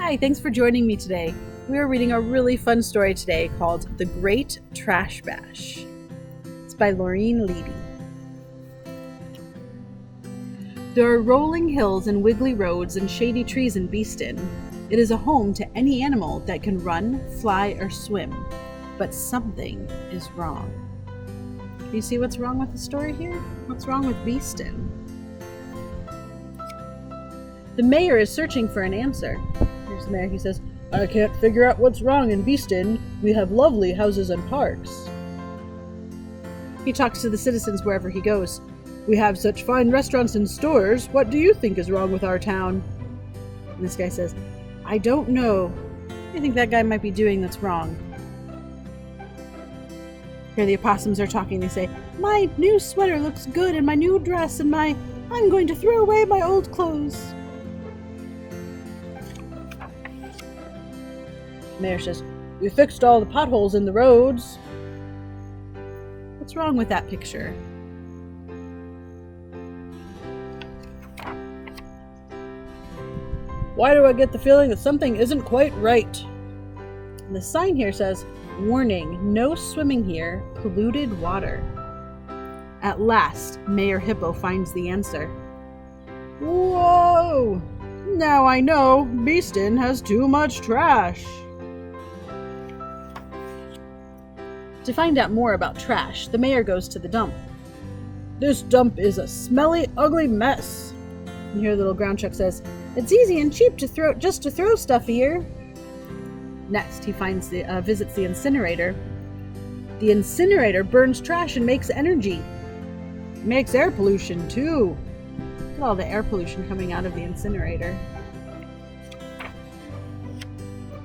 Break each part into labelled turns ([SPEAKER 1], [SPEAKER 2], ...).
[SPEAKER 1] Hi, thanks for joining me today. We are reading a really fun story today called The Great Trash Bash. It's by Laureen Leedy. There are rolling hills and wiggly roads and shady trees in Beeston. It is a home to any animal that can run, fly, or swim. But something is wrong. Do you see what's wrong with the story here? What's wrong with Beeston? The mayor is searching for an answer. Here's the mayor. He says, "I can't figure out what's wrong in Beeston. We have lovely houses and parks." He talks to the citizens wherever he goes. "We have such fine restaurants and stores. What do you think is wrong with our town?" And this guy says, "I don't know. I think that guy might be doing that's wrong." Here the opossums are talking. They say, "My new sweater looks good, and my new dress, and I'm going to throw away my old clothes." The mayor says, "We fixed all the potholes in the roads." What's wrong with that picture? "Why do I get the feeling that something isn't quite right?" And the sign here says, "Warning, no swimming here, polluted water." At last, Mayor Hippo finds the answer. "Whoa! Now I know, Beeston has too much trash." To find out more about trash, the mayor goes to the dump. "This dump is a smelly, ugly mess." And here the little ground chuck says, "It's easy and cheap to throw stuff here." Next, he visits the incinerator. The incinerator burns trash and makes energy. It makes air pollution too. Look at all the air pollution coming out of the incinerator.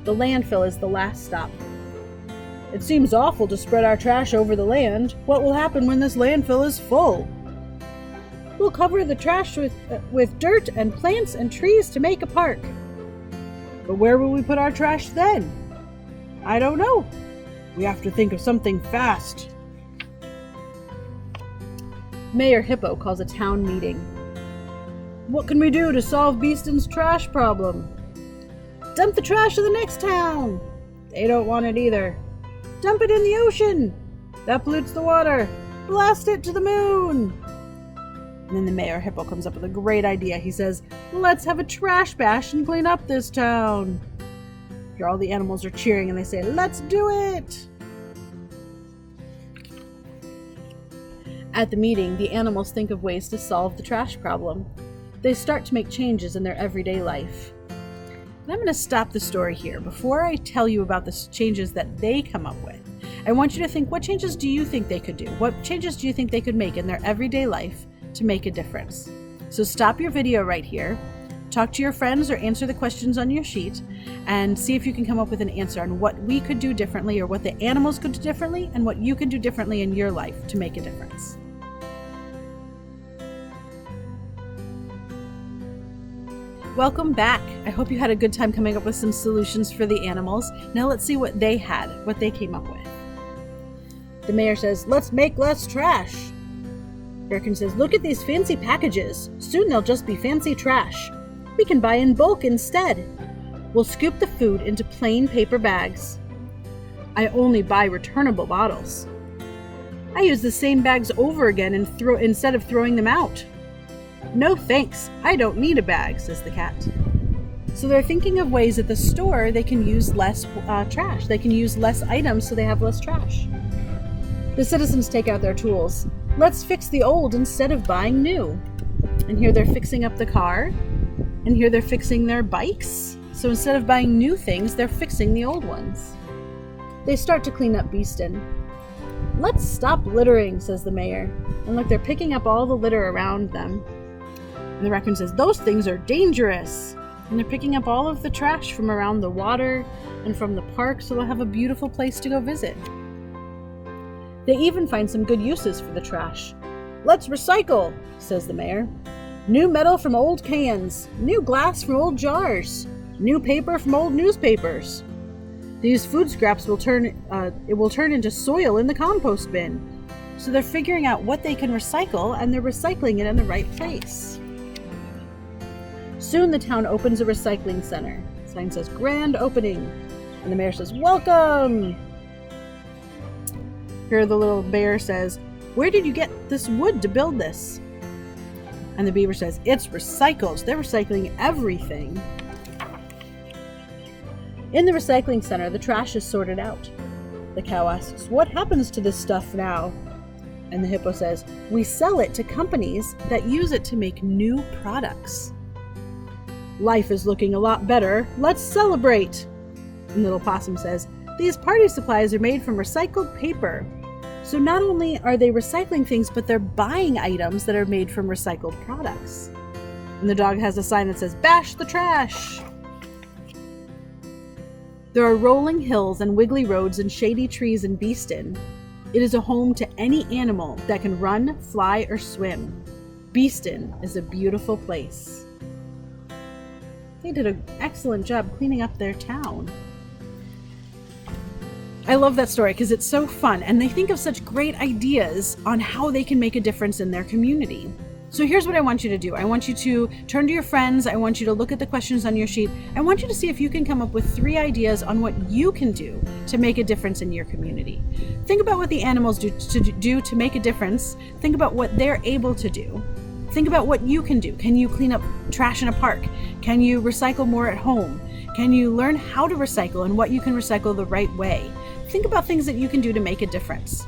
[SPEAKER 1] The landfill is the last stop. "It seems awful to spread our trash over the land. What will happen when this landfill is full?" "We'll cover the trash with dirt and plants and trees to make a park." "But where will we put our trash then?" "I don't know. We have to think of something fast." Mayor Hippo calls a town meeting. "What can we do to solve Beeston's trash problem?" "Dump the trash in the next town." "They don't want it either." "Dump it in the ocean." "That pollutes the water." "Blast it to the moon." And then the Mayor Hippo comes up with a great idea. He says, "Let's have a trash bash and clean up this town." Here all the animals are cheering and they say, "Let's do it." At the meeting, the animals think of ways to solve the trash problem. They start to make changes in their everyday life. And I'm going to stop the story here. Before I tell you about the changes that they come up with, I want you to think, what changes do you think they could do? What changes do you think they could make in their everyday life to make a difference? So stop your video right here, talk to your friends or answer the questions on your sheet, and see if you can come up with an answer on what we could do differently, or what the animals could do differently, and what you can do differently in your life to make a difference. Welcome back. I hope you had a good time coming up with some solutions for the animals. Now let's see what they came up with. The mayor says, "Let's make less trash." Berkin says, "Look at these fancy packages. Soon they'll just be fancy trash. We can buy in bulk instead. We'll scoop the food into plain paper bags. I only buy returnable bottles. I use the same bags over again instead of throwing them out." "No thanks, I don't need a bag," says the cat. So they're thinking of ways at the store they can use less trash. They can use less items so they have less trash. The citizens take out their tools. "Let's fix the old instead of buying new." And here they're fixing up the car. And here they're fixing their bikes. So instead of buying new things, they're fixing the old ones. They start to clean up Beeston. "Let's stop littering," says the mayor. And look, they're picking up all the litter around them. And the raccoon says, "Those things are dangerous." And they're picking up all of the trash from around the water and from the park so they'll have a beautiful place to go visit. They even find some good uses for the trash. "Let's recycle," says the mayor. "New metal from old cans, new glass from old jars, new paper from old newspapers. These food scraps will turn into soil in the compost bin." So they're figuring out what they can recycle, and they're recycling it in the right place. Soon the town opens a recycling center. Sign says, grand opening. And the mayor says, welcome. Here the little bear says, where did you get this wood to build this? And the beaver says, it's recycled. They're recycling everything. In the recycling center, the trash is sorted out. The cow asks, what happens to this stuff now? And the hippo says, we sell it to companies that use it to make new products. Life is looking a lot better. Let's celebrate. And little possum says, these party supplies are made from recycled paper. So not only are they recycling things, but they're buying items that are made from recycled products. And the dog has a sign that says, bash the trash. There are rolling hills and wiggly roads and shady trees in Beeston. It is a home to any animal that can run, fly, or swim. Beeston is a beautiful place. They did an excellent job cleaning up their town. I love that story because it's so fun, and they think of such great ideas on how they can make a difference in their community. So here's what I want you to do. I want you to turn to your friends. I want you to look at the questions on your sheet. I want you to see if you can come up with 3 ideas on what you can do to make a difference in your community. Think about what the animals do to make a difference. Think about what they're able to do. Think about what you can do. Can you clean up trash in a park? Can you recycle more at home? Can you learn how to recycle and what you can recycle the right way? Think about things that you can do to make a difference.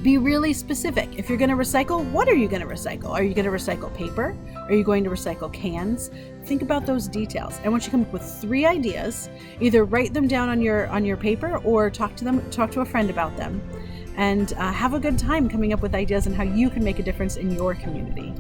[SPEAKER 1] Be really specific. If you're going to recycle, what are you going to recycle? Are you going to recycle paper? Are you going to recycle cans? Think about those details. I want you to come up with 3 ideas. Either write them down on your paper or talk to a friend about them, and have a good time coming up with ideas on how you can make a difference in your community.